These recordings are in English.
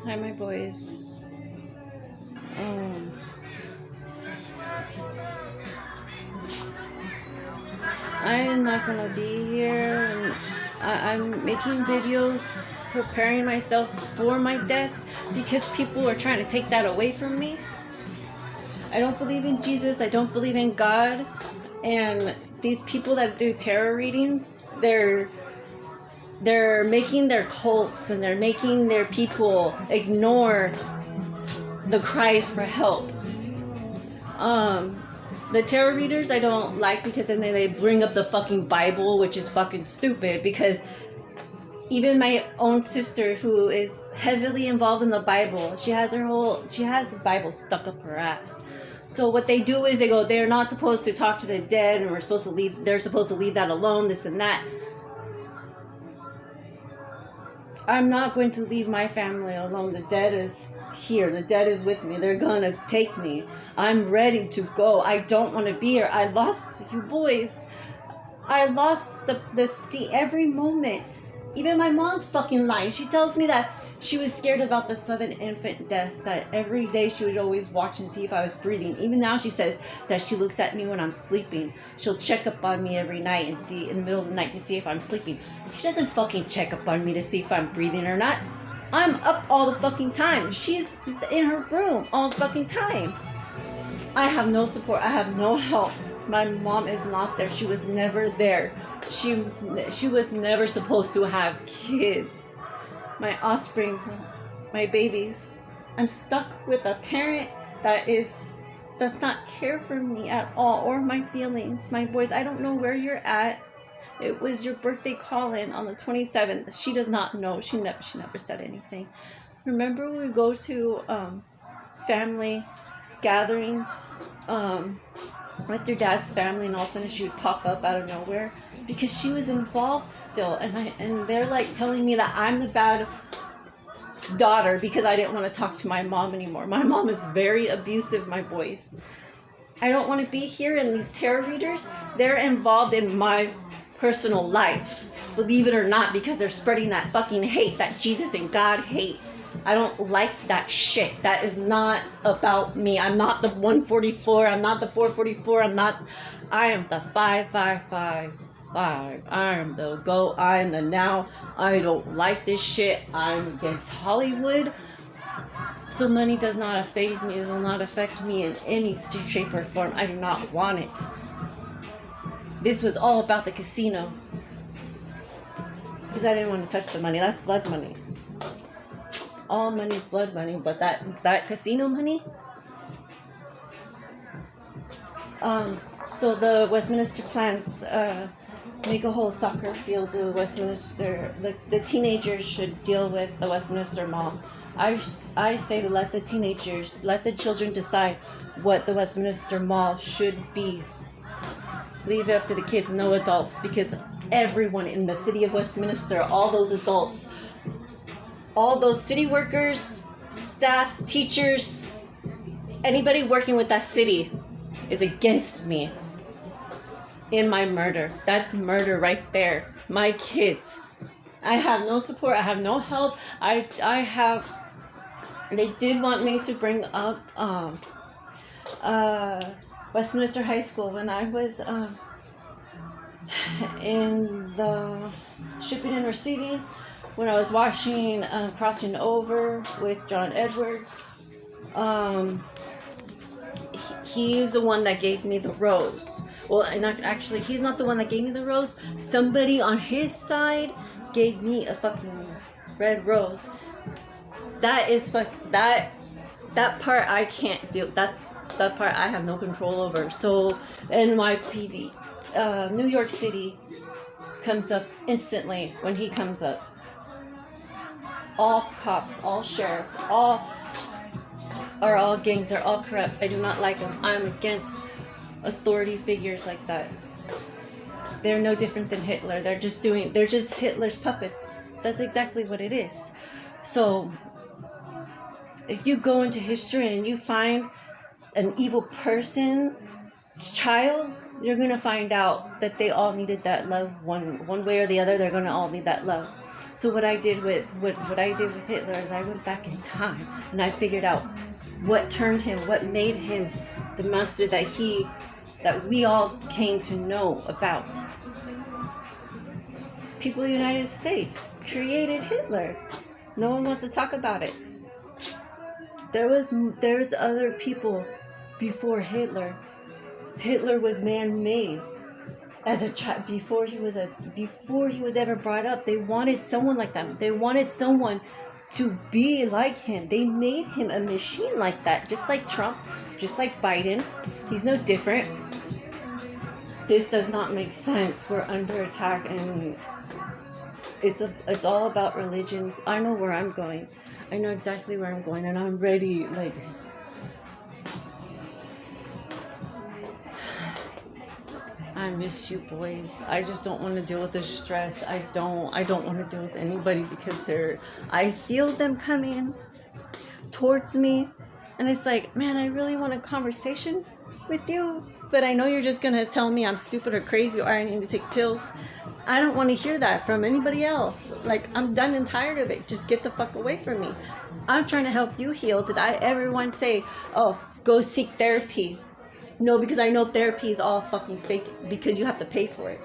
Hi, my boys. I'm not gonna be here, and I'm making videos preparing myself for my death because people are trying to take that away from me. I don't believe in Jesus. I don't believe in God. And these people that do tarot readings, they're making their cults and they're making their people ignore the cries for help. The tarot readers I don't like because then they bring up the fucking Bible, which is fucking stupid, because even my own sister, who is heavily involved in the Bible, she has the Bible stuck up her ass. So what they do is they're not supposed to talk to the dead, and they're supposed to leave that alone, this and that. I'm not going to leave my family alone. The dead is here. The dead is with me. They're gonna take me. I'm ready to go. I don't want to be here. I lost you boys. I lost the every moment. Even my mom's fucking lying. She tells me that she was scared about the sudden infant death, that every day she would always watch and see if I was breathing. Even now she says that she looks at me when I'm sleeping. She'll check up on me every night and see in the middle of the night to see if I'm sleeping. She doesn't fucking check up on me to see if I'm breathing or not. I'm up all the fucking time. She's in her room all the fucking time. I have no support. I have no help. My mom is not there. She was never there. She was never supposed to have kids. My offsprings, my babies. I'm stuck with a parent that does not care for me at all, or my feelings. My boys, I don't know where you're at. It was your birthday call-in on the 27th. She does not know. She never said anything. Remember we would go to family gatherings with your dad's family, and all of a sudden she would pop up out of nowhere because she was involved still, and they're like telling me that I'm the bad daughter because I didn't want to talk to my mom anymore. My mom is very abusive, my boys. I don't want to be here, and these tarot readers, they're involved in my personal life, believe it or not, because they're spreading that fucking hate, that Jesus and God hate. I don't like that shit. That is not about me. I'm not the 144. I'm not the 444. I am the 5555. I am the go. I am the now. I don't like this shit. I'm against Hollywood. So money does not faze me. It will not affect me in any shape or form. I do not want it. This was all about the casino. Because I didn't want to touch the money. That's blood money. All money is blood money, but that casino money. So the Westminster plans make a whole soccer field in Westminster. The teenagers should deal with the Westminster Mall. I say to let the children decide what the Westminster Mall should be. Leave it up to the kids, no adults, because everyone in the city of Westminster, all those adults, all those city workers, staff, teachers, anybody working with that city is against me in my murder. That's murder right there. My kids. I have no support. I have no help. They did want me to bring up Westminster High School when I was in the shipping and receiving. When I was crossing over with John Edwards, he's the one that gave me the rose. Well, actually, he's not the one that gave me the rose. Somebody on his side gave me a fucking red rose. That part I can't do. That part I have no control over. So NYPD, New York City, comes up instantly when he comes up. All cops, all sheriffs, all gangs. They're all corrupt. I do not like them. I'm against authority figures like that. They're no different than Hitler. They're just Hitler's puppets. That's exactly what it is. So if you go into history and you find an evil person's child, you're going to find out that they all needed that love one way or the other. They're going to all need that love. So what I did with Hitler is I went back in time and I figured out what turned him, what made him the monster that we all came to know about. People of the United States created Hitler. No one wants to talk about it. There's other people before Hitler. Hitler was man-made. As a child, before he was ever brought up, they wanted someone like that. They wanted someone to be like him. They made him a machine like that, just like Trump, just like Biden. He's no different. This does not make sense. We're under attack, and it's all about religions. I know where I'm going. I know exactly where I'm going, and I'm ready. Like, I miss you, boys. I just don't want to deal with the stress. I don't want to deal with anybody because I feel them coming towards me, and it's like, man, I really want a conversation with you, but I know you're just gonna tell me I'm stupid or crazy or I need to take pills. I don't want to hear that from anybody else. Like, I'm done and tired of it. Just get the fuck away from me. I'm trying to help you heal. Did I ever once say, oh, go seek therapy? No, because I know therapy is all fucking fake because you have to pay for it.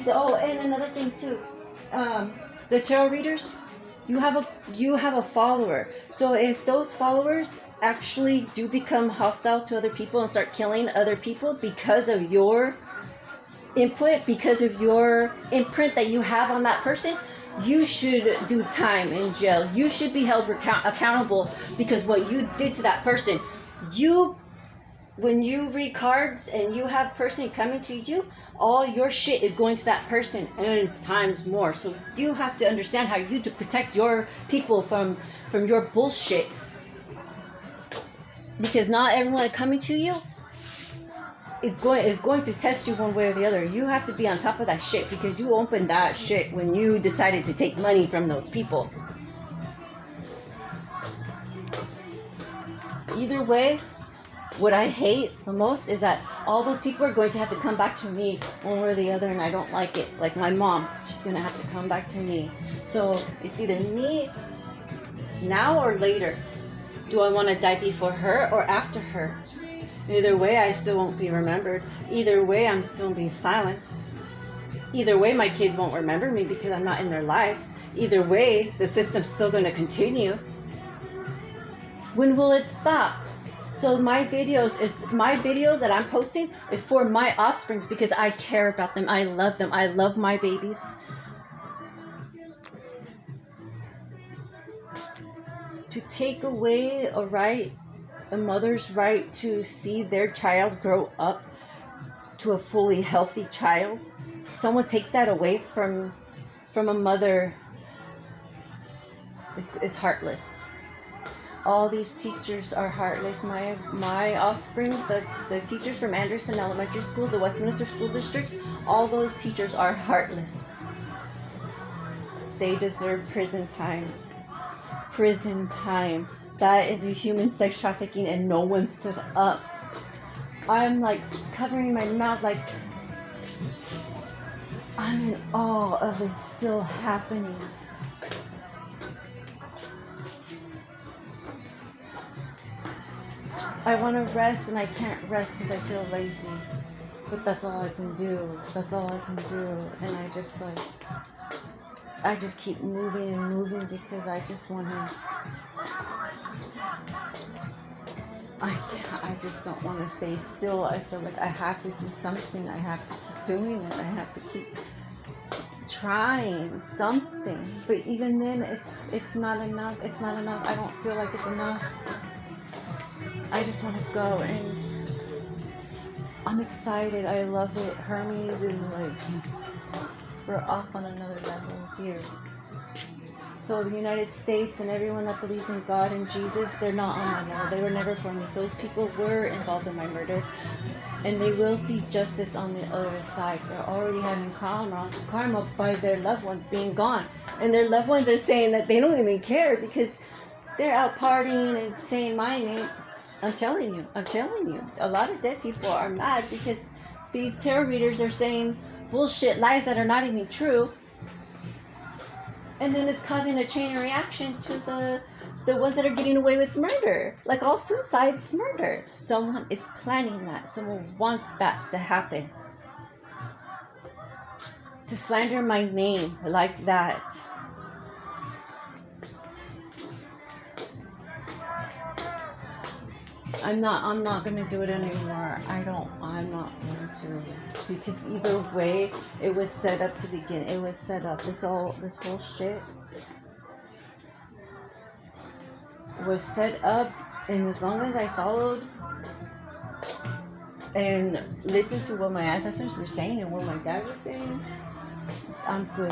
Oh, and another thing too, the tarot readers, you have a follower. So if those followers actually do become hostile to other people and start killing other people because of your input, because of your imprint that you have on that person, you should do time in jail. You should be held accountable because what you did to that person. When you read cards and you have person coming to you, all your shit is going to that person and times more. So you have to understand how to protect your people from your bullshit. Because not everyone coming to you is going to test you one way or the other. You have to be on top of that shit because you opened that shit when you decided to take money from those people. Either way, what I hate the most is that all those people are going to have to come back to me one way or the other, and I don't like it. Like my mom, she's going to have to come back to me. So it's either me now or later. Do I want to die before her or after her? Either way, I still won't be remembered. Either way, I'm still being silenced. Either way, my kids won't remember me because I'm not in their lives. Either way, the system's still going to continue. When will it stop? So my videos that I'm posting is for my offsprings because I care about them. I love them. I love my babies. To take away a mother's right to see their child grow up to a fully healthy child, someone takes that away from a mother is heartless. All these teachers are heartless. My offspring, the teachers from Anderson Elementary School, the Westminster School District, all those teachers are heartless. They deserve prison time. Prison time. That is a human sex trafficking and no one stood up. I'm like covering my mouth like I'm in awe of it still happening. I want to rest and I can't rest because I feel lazy. But that's all I can do. That's all I can do. And I just keep moving and moving because I just want to... I just don't want to stay still. I feel like I have to do something. I have to keep doing it. I have to keep trying something. But even then, it's not enough. It's not enough. I don't feel like it's enough. I just want to go, and I'm excited. I love it. Hermes is like, we're off on another level here. So the United States and everyone that believes in God and Jesus, they're not on my level. They were never for me. Those people were involved in my murder, and they will see justice on the other side. They're already having karma by their loved ones being gone, and their loved ones are saying that they don't even care because they're out partying and saying my name. I'm telling you, a lot of dead people are mad because these tarot readers are saying bullshit lies that are not even true. And then it's causing a chain reaction to the ones that are getting away with murder. Like all suicide's murder. Someone is planning that. Someone wants that to happen. To slander my name like that. I'm not gonna do it anymore. I'm not going to, because either way, it was set up to begin. It was set up. This whole shit was set up, and as long as I followed and listened to what my ancestors were saying and what my dad was saying, I'm good.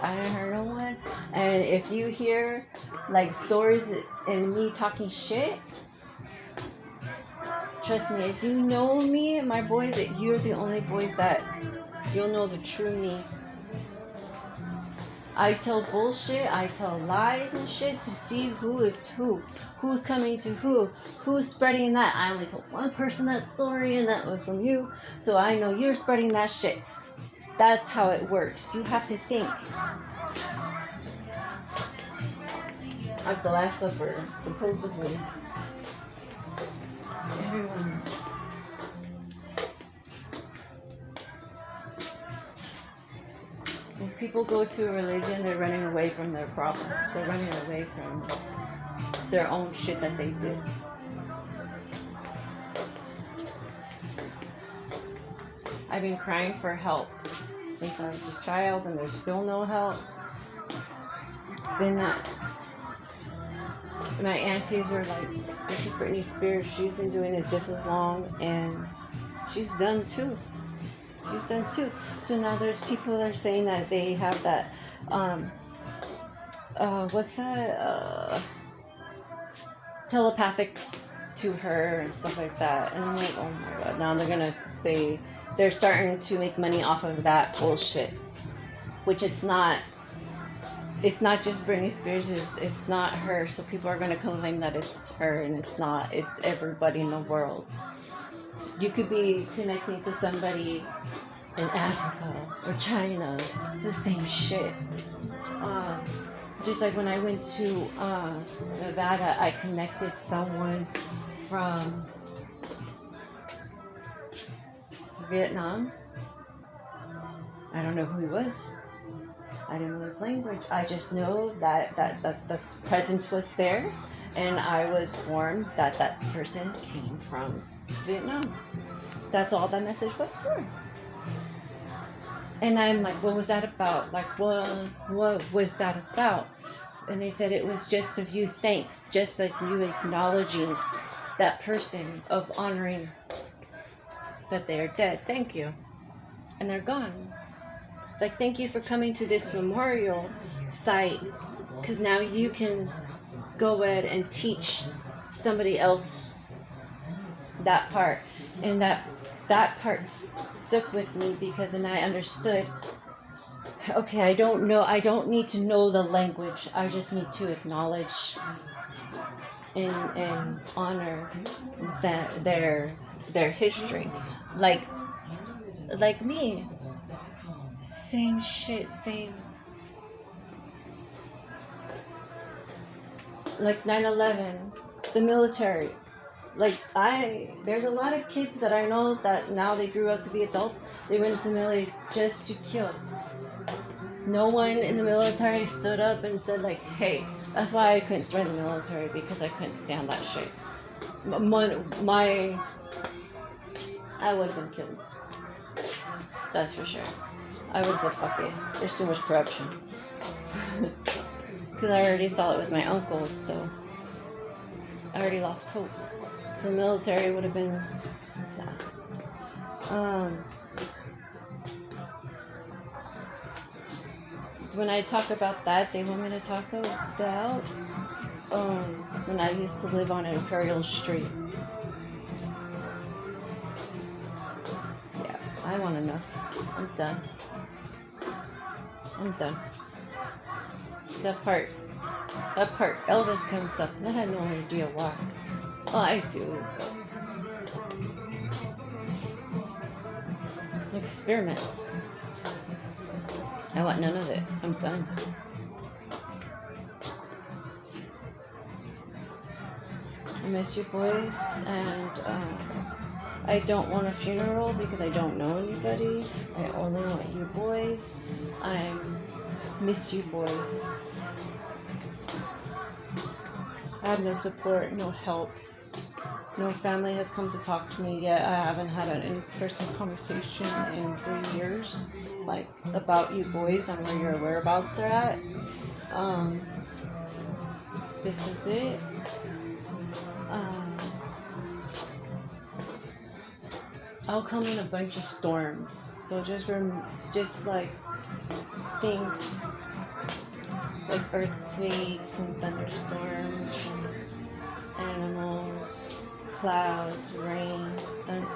I didn't hurt no one. And if you hear like stories and me talking shit, trust me, if you know me and my boys, that you're the only boys that you'll know the true me. I tell bullshit, I tell lies and shit to see who is who, who's coming to who's spreading that. I only told one person that story, and that was from you, so I know you're spreading that shit. That's how it works. You have to think. Like the Last Supper, supposedly. Everyone. When people go to a religion, they're running away from their problems. They're running away from their own shit that they did. I've been crying for help since I was a child, and there's still no help. Then my aunties were like, this is Britney Spears. She's been doing it just as long, and she's done too. So now there's people that are saying that they have that, what's that? Telepathic to her and stuff like that. And I'm like, oh my god. Now they're gonna say they're starting to make money off of that bullshit, which it's not just Britney Spears, it's not her, so people are going to claim that it's her, and it's not. It's everybody in the world. You could be connecting to somebody in Africa or China, the same shit. Just like when I went to Nevada, I connected someone from Vietnam. I don't know who he was. I didn't know his language. I just know that presence was there, and I was informed that that person came from Vietnam. That's all that message was for. And I'm like, what was that about? Like, what was that about? And they said it was just of you thanks, just like you acknowledging that person, of honoring that they are dead. Thank you. And they're gone. Like, thank you for coming to this memorial site, because now you can go ahead and teach somebody else that part. And that part stuck with me, because then I understood, okay, I don't need to know the language. I just need to acknowledge and honor that their history. Like me. Same shit, same. Like 9/11, the military. Like there's a lot of kids that I know that now they grew up to be adults. They went into the military just to kill. No one in the military stood up and said like, hey, that's why I couldn't join the military, because I couldn't stand that shit. I would have been killed. That's for sure. I would have said, fuck it. There's too much corruption. Because I already saw it with my uncle, so I already lost hope. So the military would have been... when I talk about that, they want me to talk about when I used to live on Imperial Street. Yeah, I want to know. I'm done. That part, Elvis comes up, and I had no idea why. Well, I do. experiments. I want none of it. I'm done. I miss you boys, and I don't want a funeral because I don't know anybody. I only want you boys. I miss you boys. I have no support, no help. No family has come to talk to me yet. I haven't had an in-person conversation in 3 years, like, about you boys and where your whereabouts are at. This is it. I'll come in a bunch of storms, so just like think like earthquakes and thunderstorms, and animals, clouds, rain,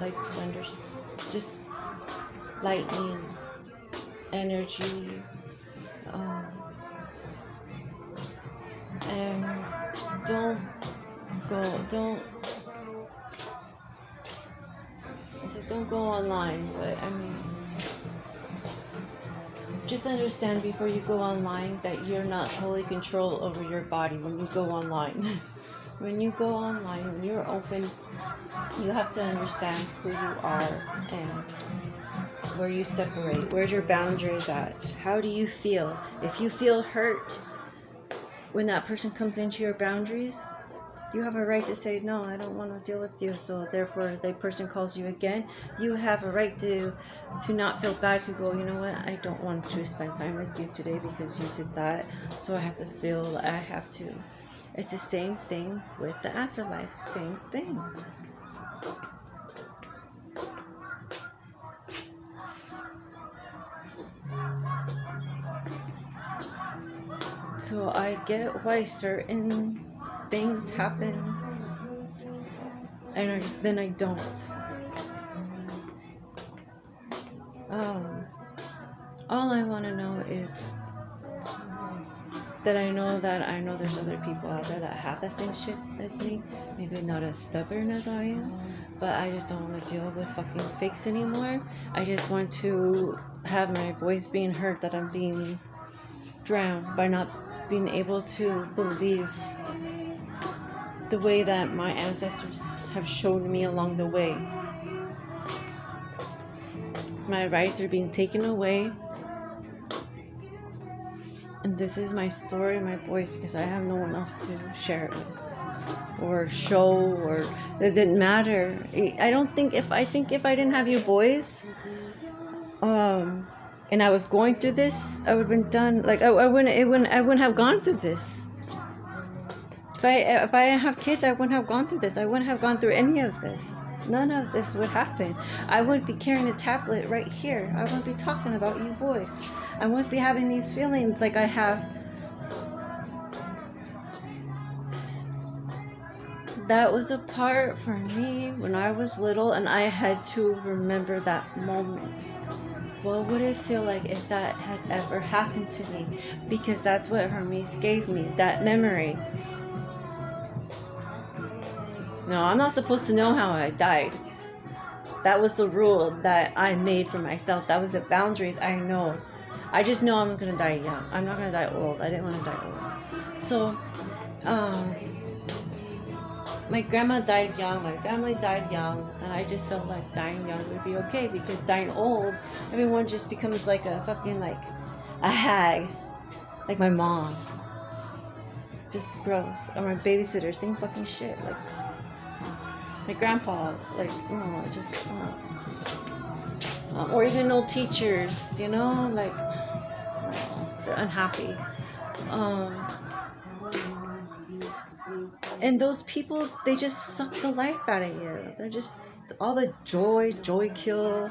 like thunder, just lightning, energy, and don't go online, but I mean, just understand before you go online that you're not totally control over your body when you go online. When you go online, when you're open, you have to understand who you are and where you separate. Where's your boundaries at? How do you feel? If you feel hurt when that person comes into your boundaries, you have a right to say, no, I don't want to deal with you. So therefore, the person calls you again. You have a right to not feel bad, to go, you know what, I don't want to spend time with you today because you did that. So I have to feel I have to. It's the same thing with the afterlife. Same thing. So I get why certain things happen, and then I don't. All I want to know is that I know there's other people out there that have the same shit as me. Maybe not as stubborn as I am, but I just don't want to deal with fucking fakes anymore. I just want to have my voice being heard, that I'm being drowned by not being able to believe the way that my ancestors have shown me along the way. My rights are being taken away. And this is my story, my voice, because I have no one else to share it with or show, or it didn't matter. I think if I didn't have you boys, and I was going through this, I would have been done. Like I wouldn't have gone through this. If I didn't have kids, I wouldn't have gone through this. I wouldn't have gone through any of this. None of this would happen. I wouldn't be carrying a tablet right here. I wouldn't be talking about you boys. I wouldn't be having these feelings like I have. That was a part for me when I was little, and I had to remember that moment. What would it feel like if that had ever happened to me? Because that's what Hermes gave me, that memory. No, I'm not supposed to know how I died. That was the rule that I made for myself. That was the boundaries I know. I just know I'm going to die young. I'm not going to die old. I didn't want to die old. So, my grandma died young. My family died young. And I just felt like dying young would be okay. Because dying old, everyone just becomes like a fucking, like, a hag. Like my mom. Just gross. Or my babysitter, same fucking shit. Like, my grandpa, like, oh, just, or even old teachers, you know, like, they're unhappy. And those people, they just suck the life out of you. They're just, all the joy kill.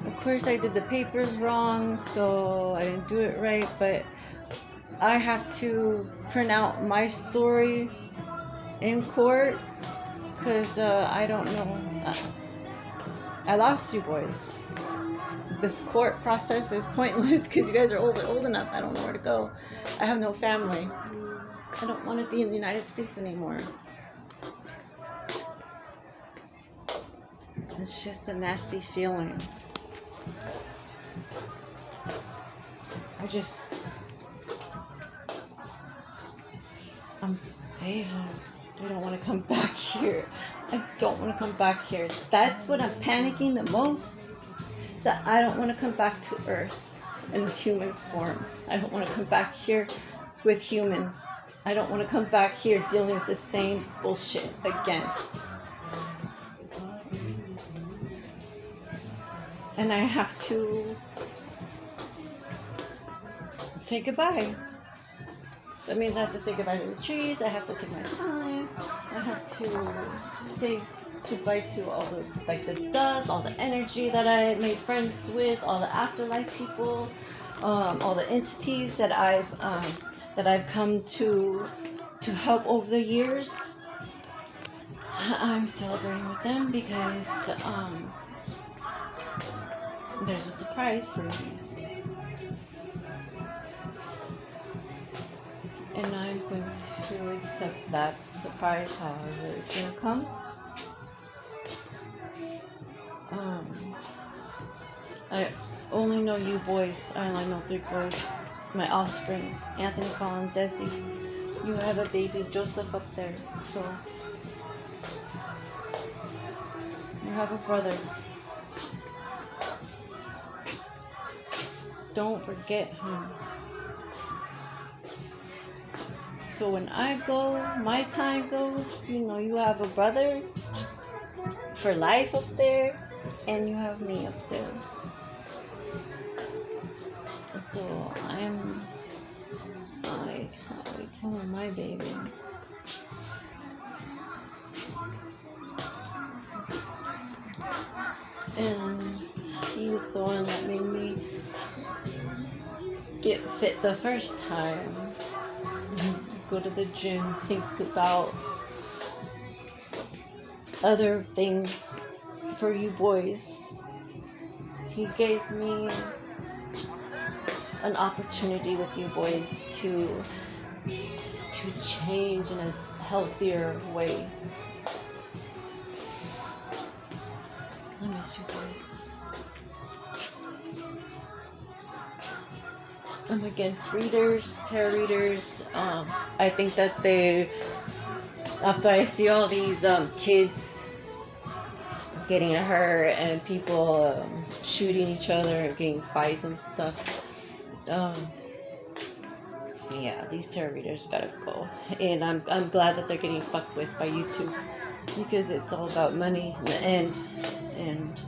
Of course, I did the papers wrong, so I didn't do it right, but I have to print out my story in court, because I don't know. I lost you boys. This court process is pointless because you guys are old enough. I don't know where to go. I have no family. I don't want to be in the United States anymore. It's just a nasty feeling. I don't want to come back here. I don't want to come back here. That's what I'm panicking the most. That I don't want to come back to Earth in human form. I don't want to come back here with humans. I don't want to come back here dealing with the same bullshit again. And I have to say goodbye. That means I have to say goodbye to the trees. I have to take my time. I have to say goodbye to all the the dust, all the energy that I made friends with, all the afterlife people, all the entities that I've come to help over the years. I'm celebrating with them because there's a surprise for me. And I'm going to accept that surprise however it's going to come. I only know you boys. I only know 3 boys. My offsprings. Anthony, Colin, Desi. You have a baby, Joseph, up there. So, you have a brother. Don't forget him. So when I go, my time goes, you have a brother for life up there, and you have me up there. So I can't wait to hold my baby. And he's the one that made me get fit the first time. Go to the gym, think about other things for you boys. He gave me an opportunity with you boys to change in a healthier way. I miss you boys. I'm against readers, tarot readers. I think that after I see all these kids getting hurt and people shooting each other and getting fights and stuff, yeah, these tarot readers gotta go. And I'm glad that they're getting fucked with by YouTube, because it's all about money in the end, and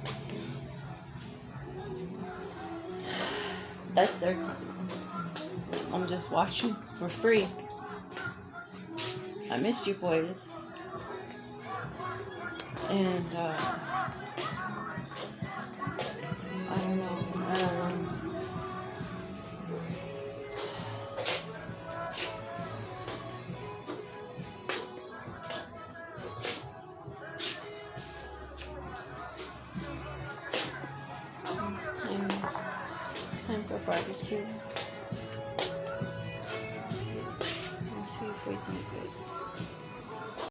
that's their karma. I'm just watching for free. I missed you boys. And I don't know. It's time for barbecue. Let's see if we good.